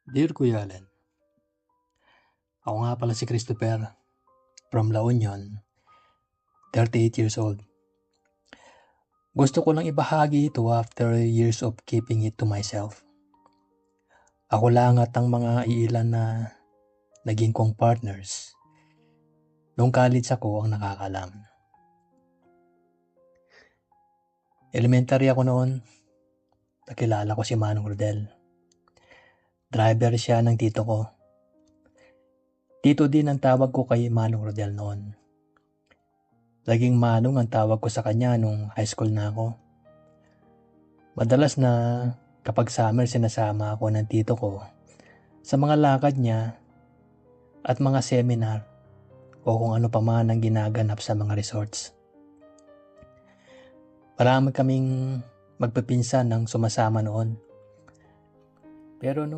Dear Kuya Allen, ako nga pala si Christopher from La Union, 38 years old. Gusto ko lang ibahagi ito after years of keeping it to myself. Ako lang at ang mga iilan na naging kong partners. Noong college ako ang nakakalam. Elementary ako noon, nakilala ko si Manong Rodel. Driver siya ng tito ko. Tito din ang tawag ko kay Manong Rodel noon. Laging Manong ang tawag ko sa kanya nung high school na ako. Madalas na kapag summer sinasama ako ng tito ko sa mga lakad niya at mga seminar o kung ano pa man ang ginaganap sa mga resorts. Marami kaming magpipinsan ng sumasama noon. Pero